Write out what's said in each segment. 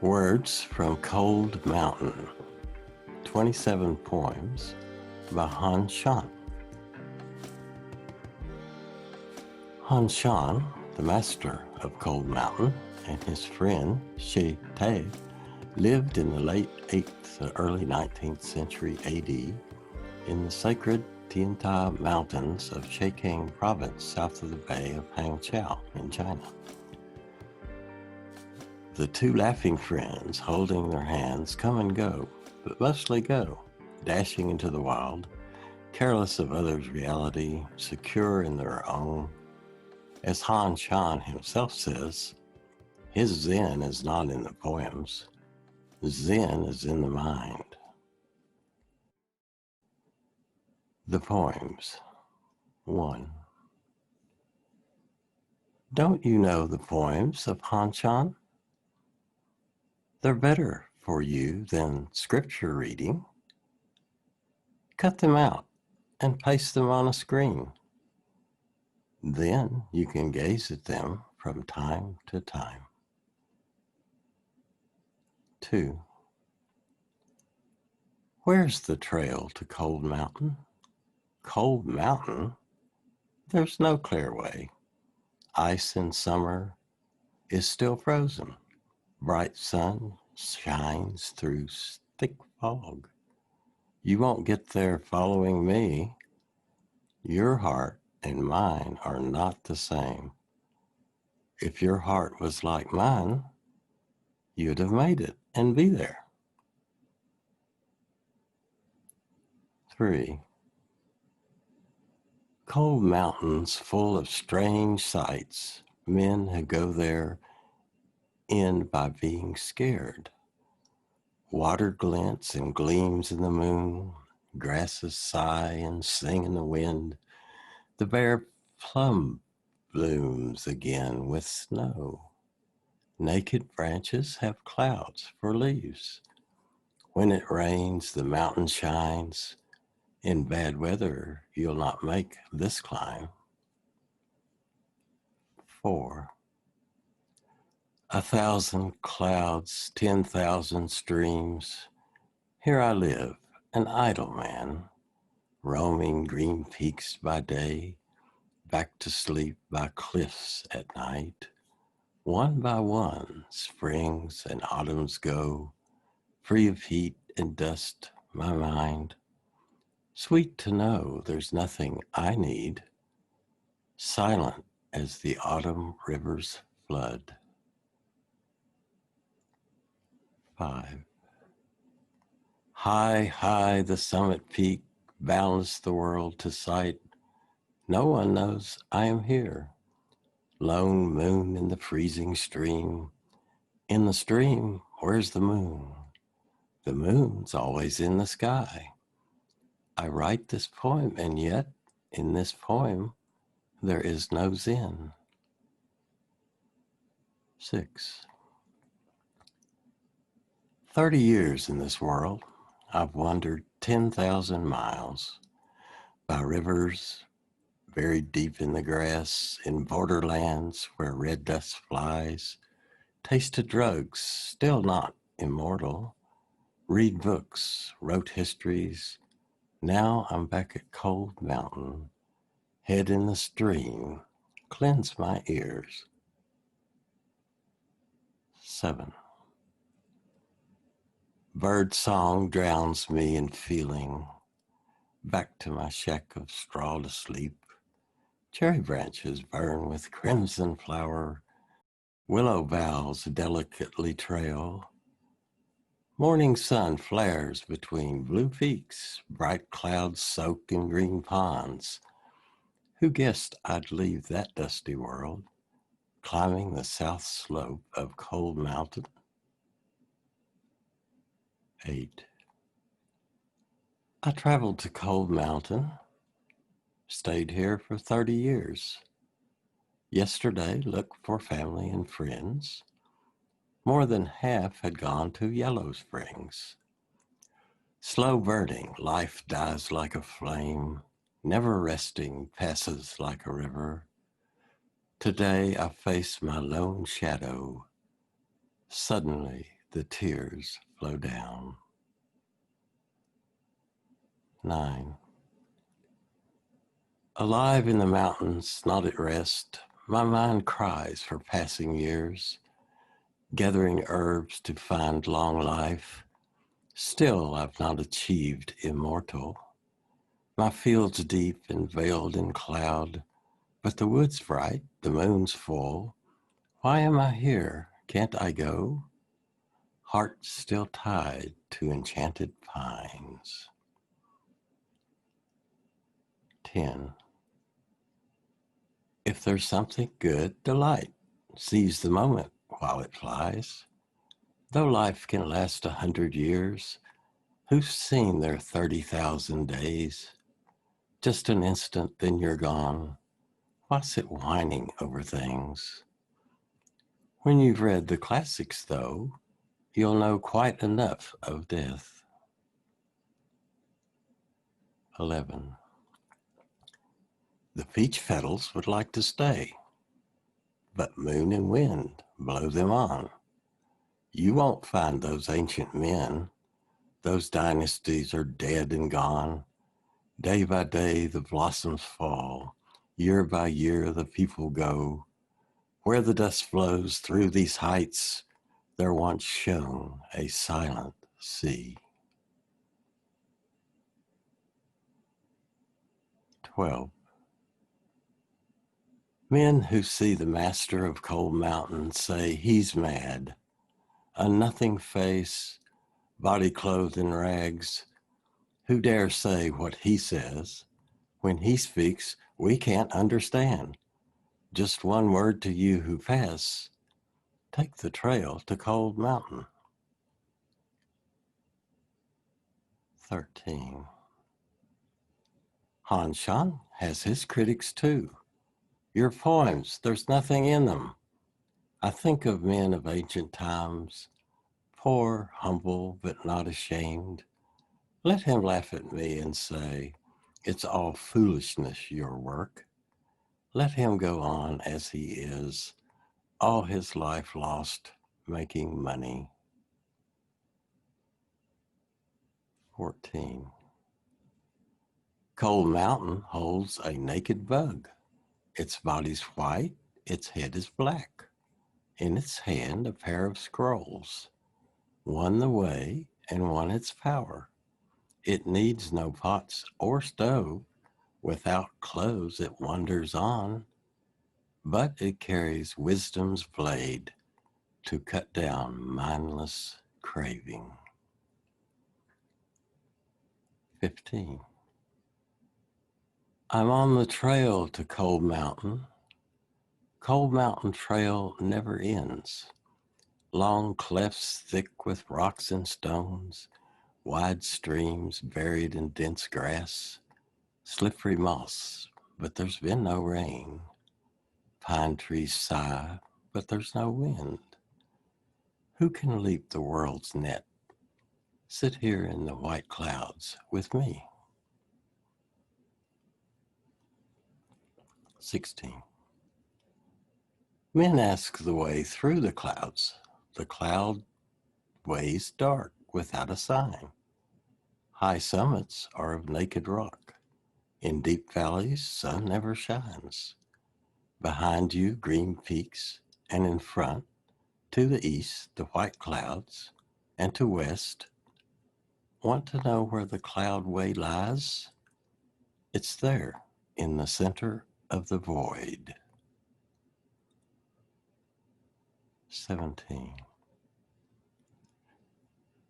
Words from Cold Mountain, 27 poems by Han-Shan. Han-Shan, the master of Cold Mountain, and his friend Trāṭak lived in the late 8th to early 19th century AD in the sacred Tiantai Mountains of Zhejiang province south of the Bay of Hangzhou in China. The two laughing friends, holding their hands, come and go, but mostly go, dashing into the wild, careless of others' reality, secure in their own. As Han-Shan himself says, his Zen is not in the poems. Zen is in the mind. The poems. 1. Don't you know the poems of Han-Shan? They're better for you than scripture reading. Cut them out and paste them on a screen. Then you can gaze at them from time to time. 2. Where's the trail to Cold Mountain? Cold Mountain? There's no clear way. Ice in summer is still frozen. Bright sun shines through thick fog. You won't get there following me. Your heart and mine are not the same. If your heart was like mine, you'd have made it and be there. 3. Cold mountains full of strange sights. Men who go there end by being scared. Water glints and gleams in the moon. Grasses sigh and sing in the wind. The bare plum blooms again with snow. Naked branches have clouds for leaves. When it rains, the mountain shines. In bad weather, you'll not make this climb. 4. 1,000 clouds, 10,000 streams. Here I live, an idle man, roaming green peaks by day, back to sleep by cliffs at night. One by one, springs and autumns go, free of heat and dust, my mind. Sweet to know there's nothing I need, silent as the autumn rivers flood. 5. High, high the summit peak balanced the world to sight. No one knows I am here. Lone moon in the freezing stream. In the stream, where's the moon? The moon's always in the sky. I write this poem, and yet, in this poem, there is no Zen. 6. 30 years in this world, I've wandered 10,000 miles by rivers buried deep in the grass, in borderlands where red dust flies, tasted drugs, still not immortal, read books, wrote histories. Now I'm back at Cold Mountain, head in the stream, cleanse my ears. 7. Bird song drowns me in feeling, back to my shack of straw to sleep. Cherry branches burn with crimson flower, willow boughs delicately trail. Morning sun flares between blue peaks, bright clouds soak in green ponds. Who guessed I'd leave that dusty world, climbing the south slope of Cold Mountain? 8. I traveled to Cold Mountain, stayed here for 30 years. Yesterday looked for family and friends. More than half had gone to Yellow Springs. Slow burning, life dies like a flame, never resting, passes like a river. Today I face my lone shadow. Suddenly the tears flow down. 9. Alive in the mountains, not at rest, my mind cries for passing years, gathering herbs to find long life. Still I've not achieved immortal. My fields deep and veiled in cloud, but the wood's bright, the moon's full. Why am I here? Can't I go? Heart still tied to enchanted pines. 10. If there's something good, delight. Seize the moment while it flies. Though life can last 100 years, who's seen their 30,000 days? Just an instant, then you're gone. Why sit whining over things? When you've read the classics, though, you'll know quite enough of death. 11. The peach petals would like to stay, but moon and wind blow them on. You won't find those ancient men. Those dynasties are dead and gone. Day by day the blossoms fall. Year by year the people go. Where the dust flows through these heights, there once shone a silent sea. 12. Men who see the master of Cold Mountain say he's mad. A nothing face, body clothed in rags. Who dare say what he says? When he speaks, we can't understand. Just one word to you who pass. Take the trail to Cold Mountain. 13. Han-Shan has his critics too. Your poems, there's nothing in them. I think of men of ancient times, poor, humble, but not ashamed. Let him laugh at me and say, it's all foolishness, your work. Let him go on as he is, all his life lost, making money. 14. Cold Mountain holds a naked bug. Its body's white, its head is black. In its hand a pair of scrolls, one the way and one its power. It needs no pots or stove. Without clothes it wanders on, but it carries wisdom's blade to cut down mindless craving. 15. I'm on the trail to Cold Mountain. Cold Mountain trail never ends. Long clefts thick with rocks and stones, wide streams buried in dense grass, slippery moss, but there's been no rain. Pine trees sigh, but there's no wind. Who can leap the world's net? Sit here in the white clouds with me. 16. Men ask the way through the clouds. The cloud ways dark without a sign. High summits are of naked rock. In deep valleys, sun never shines. Behind you, green peaks, and in front, to the east, the white clouds, and to west. Want to know where the cloud way lies? It's there, in the center of the void. 17.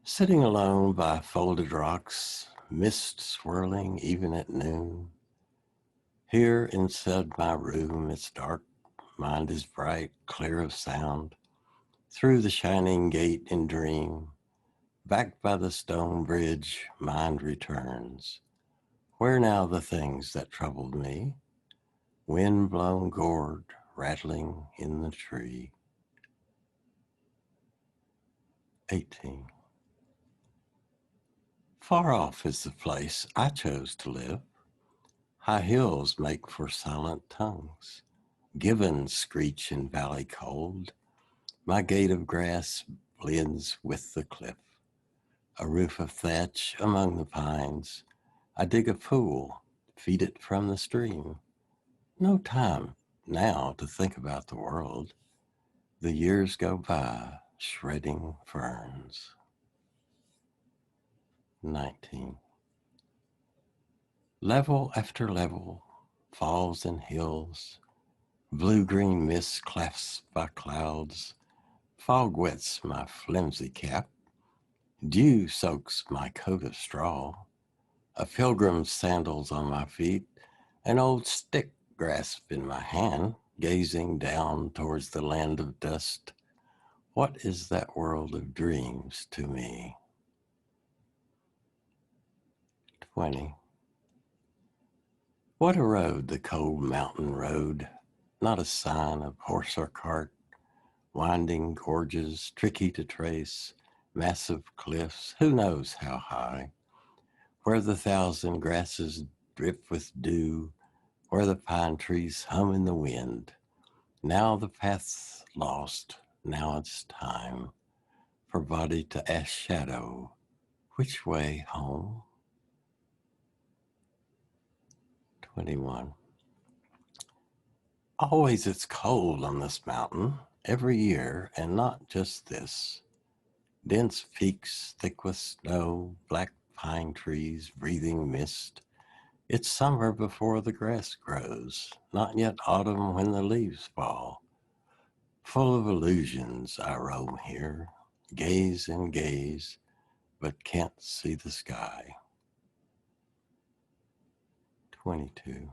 Sitting alone by folded rocks, mist swirling even at noon. Here inside my room it's dark, mind is bright, clear of sound. Through the shining gate in dream, back by the stone bridge, mind returns. Where now the things that troubled me? Wind-blown gourd rattling in the tree. 18. Far off is the place I chose to live. High hills make for silent tongues. Givens screech in valley cold. My gate of grass blends with the cliff. A roof of thatch among the pines. I dig a pool, feed it from the stream. No time now to think about the world. The years go by, shredding ferns. 19. Level after level, falls and hills, blue-green mist clasped by clouds, fog wets my flimsy cap, dew soaks my coat of straw, a pilgrim's sandals on my feet, an old stick grasped in my hand, gazing down towards the land of dust. What is that world of dreams to me? 20. What a road, the cold mountain road. Not a sign of horse or cart. Winding gorges, tricky to trace. Massive cliffs, who knows how high. Where the thousand grasses drip with dew. Where the pine trees hum in the wind. Now the path's lost, now it's time for body to ask shadow, which way home? 21. Always it's cold on this mountain, every year, and not just this. Dense peaks thick with snow, black pine trees breathing mist. It's summer before the grass grows, not yet autumn when the leaves fall. Full of illusions I roam here, gaze and gaze, but can't see the sky. 22.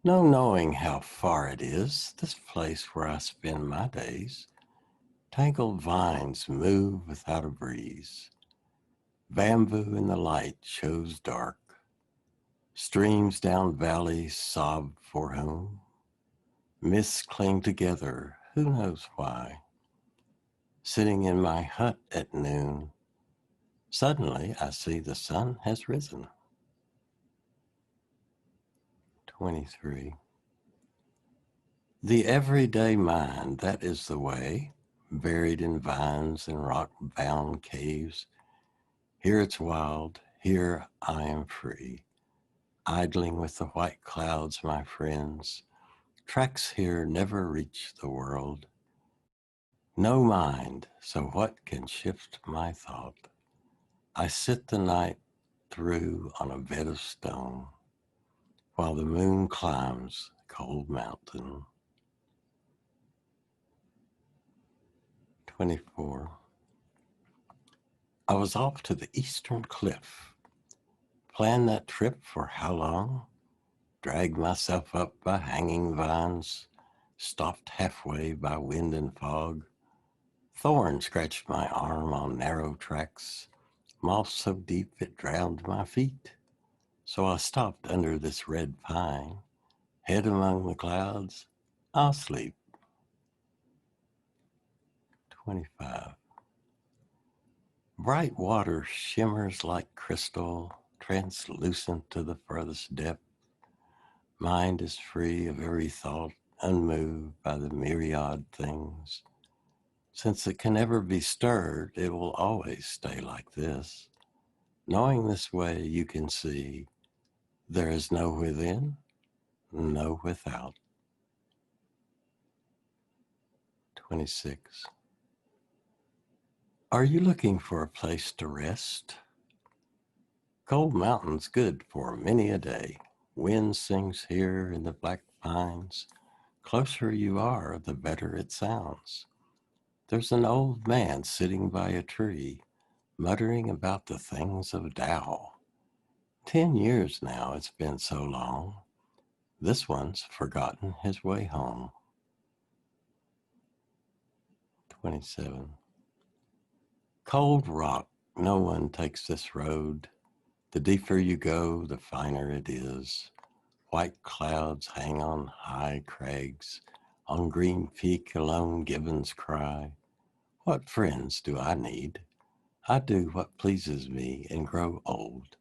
No knowing how far it is, this place where I spend my days. Tangled vines move without a breeze. Bamboo in the light shows dark. Streams down valleys sob for whom. Mists cling together, who knows why. Sitting in my hut at noon, suddenly I see the sun has risen. 23. The everyday mind, that is the way, buried in vines and rock-bound caves. Here it's wild, here I am free, idling with the white clouds, my friends. Tracks here never reach the world. No mind, so what can shift my thought? I sit the night through on a bed of stone, while the moon climbs cold mountain. 24. I was off to the eastern cliff. Planned that trip for how long? Dragged myself up by hanging vines, stopped halfway by wind and fog. Thorn scratched my arm on narrow tracks, moss so deep it drowned my feet. So I stopped under this red pine, head among the clouds, I'll sleep. 25. Bright water shimmers like crystal, translucent to the furthest depth. Mind is free of every thought, unmoved by the myriad things. Since it can never be stirred, it will always stay like this. Knowing this way, you can see there is no within, no without. 26. Are you looking for a place to rest? Cold mountain's good for many a day. Wind sings here in the black pines. Closer you are, the better it sounds. There's an old man sitting by a tree, muttering about the things of Tao. 10 years now it's been so long. This one's forgotten his way home. 27. Cold rock, no one takes this road. The deeper you go, the finer it is. White clouds hang on high crags. On green peak alone gibbons cry. What friends do I need? I do what pleases me and grow old.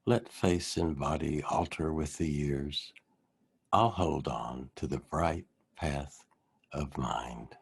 Let face and body alter with the years. I'll hold on to the bright path of mind.